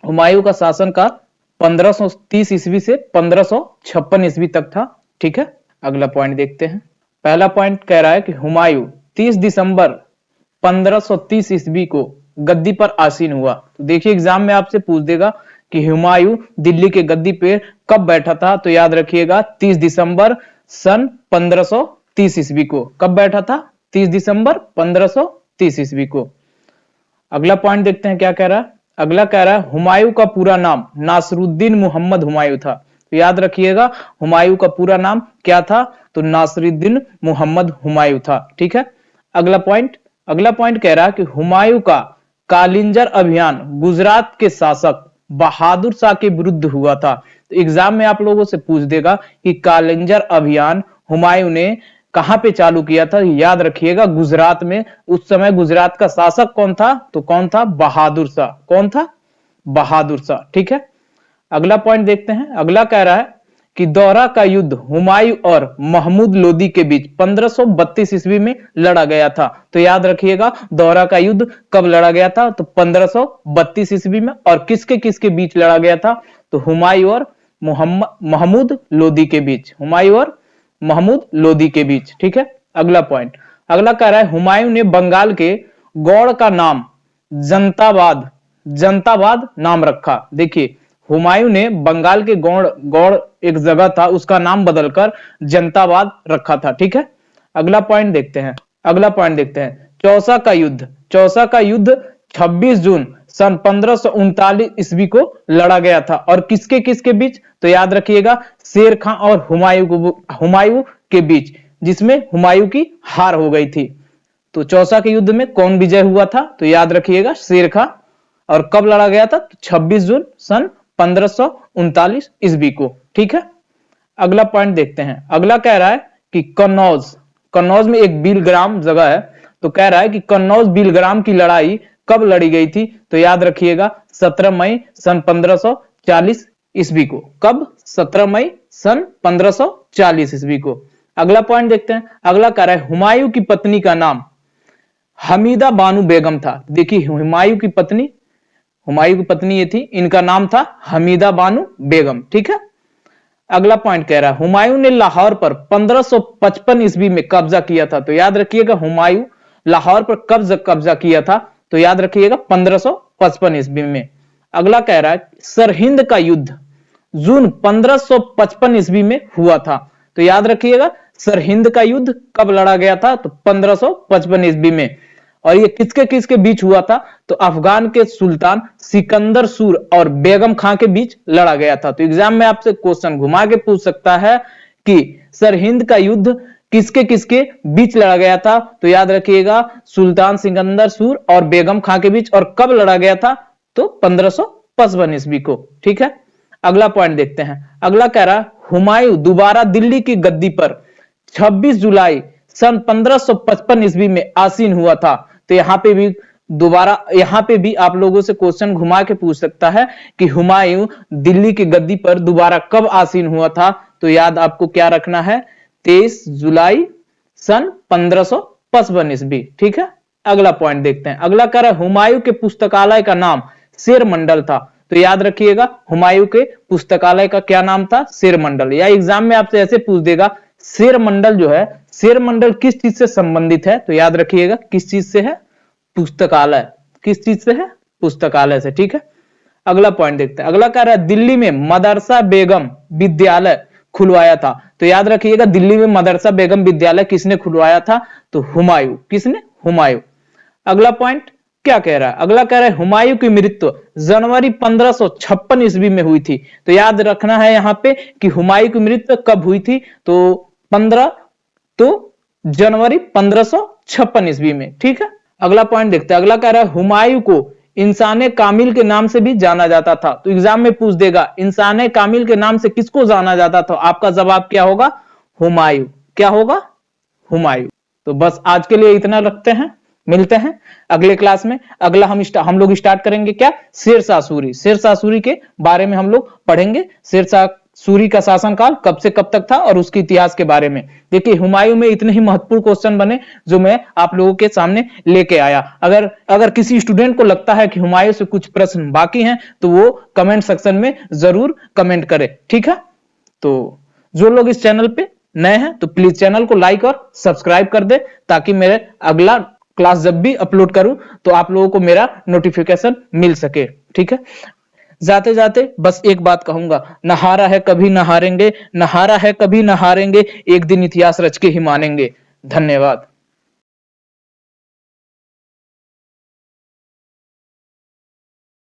हुमायूं का शासनकाल 1530 ईस्वी से 1556 ईस्वी तक था। ठीक है, अगला पॉइंट देखते हैं। पहला पॉइंट कह रहा है कि हुमायूं 30 दिसंबर 1530 ईस्वी को गद्दी पर आसीन हुआ। तो देखिए एग्जाम में आपसे पूछ देगा कि हुमायूं दिल्ली के गद्दी पे कब बैठा था, तो याद रखिएगा 30 दिसंबर सन 1530 ईस्वी को। कब बैठा था? 30 दिसंबर 1530 ईस्वी को। अगला पॉइंट देखते हैं क्या कह रहा है। अगला कह रहा है हुमायूं का पूरा नाम नासरुद्दीन मोहम्मद हुमायूं था। तो याद रखिएगा हुमायूं का पूरा नाम क्या था? तो नासरुद्दीन मोहम्मद हुमायूं था। ठीक है, अगला पॉइंट कह रहा है कि हुमायूं का कालिंजर अभियान गुजरात के शासक बहादुर शाह के विरुद्ध हुआ था। तो एग्जाम में आप लोगों से पूछ देगा कि कालिंजर अभियान हुमायूं ने कहां पे चालू किया था? याद रखिएगा गुजरात में। उस समय गुजरात का शासक कौन था? तो कौन था? बहादुर शाह। कौन था? बहादुर शाह। ठीक है, अगला पॉइंट देखते हैं। अगला कह रहा है कि दोहरा का युद्ध हुमायूं और महमूद लोदी के बीच 1532 ईस्वी में लड़ा गया था। तो याद रखिएगा दोहरा का युद्ध कब लड़ा गया था? तो 1532 ईस्वी में। और किसके किसके बीच लड़ा गया था? तो हुमायूं और महमूद लोदी के बीच। हुमायूं और महमूद लोदी के बीच। ठीक है, अगला पॉइंट। अगला कह रहा है हुमायूं ने बंगाल के गौड़ का नाम जनताबाद नाम रखा। देखिए हुमायूं ने बंगाल के गौड़ एक जगह था उसका नाम बदलकर जनताबाद रखा था। ठीक है, अगला पॉइंट देखते हैं। चौसा का युद्ध 26 जून सन 1539 ईस्वी को लड़ा गया था। और किसके किसके बीच? तो याद रखिएगा शेर खां और हुमायूं के बीच, जिसमें हुमायूं की हार हो गई थी। तो चौसा के युद्ध में कौन विजय हुआ था? तो याद रखिएगा शेर खां। और कब लड़ा गया था? तो 26 जून सन 1539 ईस्वी को। ठीक है, अगला पॉइंट देखते हैं। अगला कह रहा है कि कन्नौज में एक बिलग्राम जगह है। तो कह रहा है कि कन्नौज बिलग्राम की लड़ाई कब लड़ी गई थी? तो याद रखिएगा 17 मई सन 1540 ईस्वी को। कब? 17 मई सन 1540 ईस्वी को। अगला पॉइंट देखते हैं। अगला कह रहा है हुमायूं की पत्नी का नाम हमीदा बानू बेगम था। देखिए हुमायूं की पत्नी ये थी, इनका नाम था हमीदा बानू बेगम। ठीक है, अगला पॉइंट कह रहा है हुमायूं ने लाहौर पर 1555 ईस्वी में कब्जा किया था। तो याद रखिएगा हुमायूं लाहौर पर कब कब्जा किया था? तो याद रखिएगा 1555 ईस्वी में। अगला कह रहा है सरहिंद का युद्ध जून 1555 ईस्वी में हुआ था। तो याद रखिएगा सरहिंद का युद्ध कब लड़ा गया था? तो 1555 ईस्वी में। और ये किसके किसके बीच हुआ था? तो अफगान के सुल्तान सिकंदर सूर और बेगम खां के बीच लड़ा गया था। तो एग्जाम में आपसे क्वेश्चन घुमा के पूछ सकता है कि सरहिंद का युद्ध किसके किसके बीच लड़ा गया था? तो याद रखिएगा सुल्तान सिकंदर सूर और बेगम खां के बीच। और कब लड़ा गया था? तो 1555 ईस्वी को। ठीक है, अगला पॉइंट देखते हैं। अगला कह रहा हुमायूं दोबारा दिल्ली की गद्दी पर 26 जुलाई सन 1555 ईस्वी में आसीन हुआ था। तो यहां पे भी आप लोगों से क्वेश्चन घुमा के पूछ सकता है कि हुमायूं दिल्ली की गद्दी पर दोबारा कब आसीन हुआ था? तो याद आपको क्या रखना है? 23 जुलाई सन 1555 ईस्वी। ठीक है, अगला पॉइंट देखते हैं। अगला कह रहा है हुमायूं के पुस्तकालय का नाम शेर मंडल था। तो याद रखिएगा हुमायूं के पुस्तकालय का क्या नाम था? शेर मंडल। या एग्जाम में आपसे ऐसे पूछ देगा शेर मंडल जो है, शेर मंडल किस चीज से संबंधित है? तो याद रखिएगा किस चीज से है? पुस्तकालय। किस चीज से है? पुस्तकालय से। ठीक है, अगला पॉइंट देखते हैं। अगला कह रहा है दिल्ली में मदरसा बेगम विद्यालय खुलवाया था। तो याद रखिएगा दिल्ली में मदरसा बेगम विद्यालय किसने खुलवाया था? तो हुमायूं। किसने? हुमायूं। अगला पॉइंट क्या कह रहा है? अगला कह रहा है हुमायूं की मृत्यु जनवरी 1556 ईस्वी में हुई थी। तो याद रखना है यहां पे कि हुमायूं की मृत्यु कब हुई थी? तो जनवरी 1556 ईस्वी में। ठीक है, अगला पॉइंट देखते हैं। अगला कह रहा है हुमायूं को इंसाने कामिल के नाम से भी जाना जाता था। तो एग्जाम में पूछ देगा इंसाने कामिल के नाम से किसको जाना जाता था? आपका जवाब क्या होगा? हुमायूं। क्या होगा? हुमायूं। तो बस आज के लिए इतना रखते हैं, मिलते हैं अगले क्लास में। अगला हम लोग स्टार्ट करेंगे क्या? शेरशाह सूरी। शेरशाह सूरी के बारे में हम लोग पढ़ेंगे। शेरशाह सूरी का शासनकाल कब से कब तक था और उसके इतिहास के बारे में। देखिए हुमायूं में इतने ही महत्वपूर्ण क्वेश्चन बने जो मैं आप लोगों के सामने लेके आया। अगर अगर किसी स्टूडेंट को लगता है कि हुमायूं से कुछ प्रश्न बाकी हैं तो वो कमेंट सेक्शन में जरूर कमेंट करे, ठीक है। तो जो लोग इस चैनल पे नए हैं तो प्लीज चैनल को लाइक और सब्सक्राइब कर दे, ताकि मेरे अगला क्लास जब भी अपलोड करूं तो आप लोगों को मेरा नोटिफिकेशन मिल सके, ठीक है। जाते जाते बस एक बात कहूंगा, न हारा है कभी न हारेंगे, न हारा है कभी न हारेंगे, एक दिन इतिहास रच के ही मानेंगे। धन्यवाद।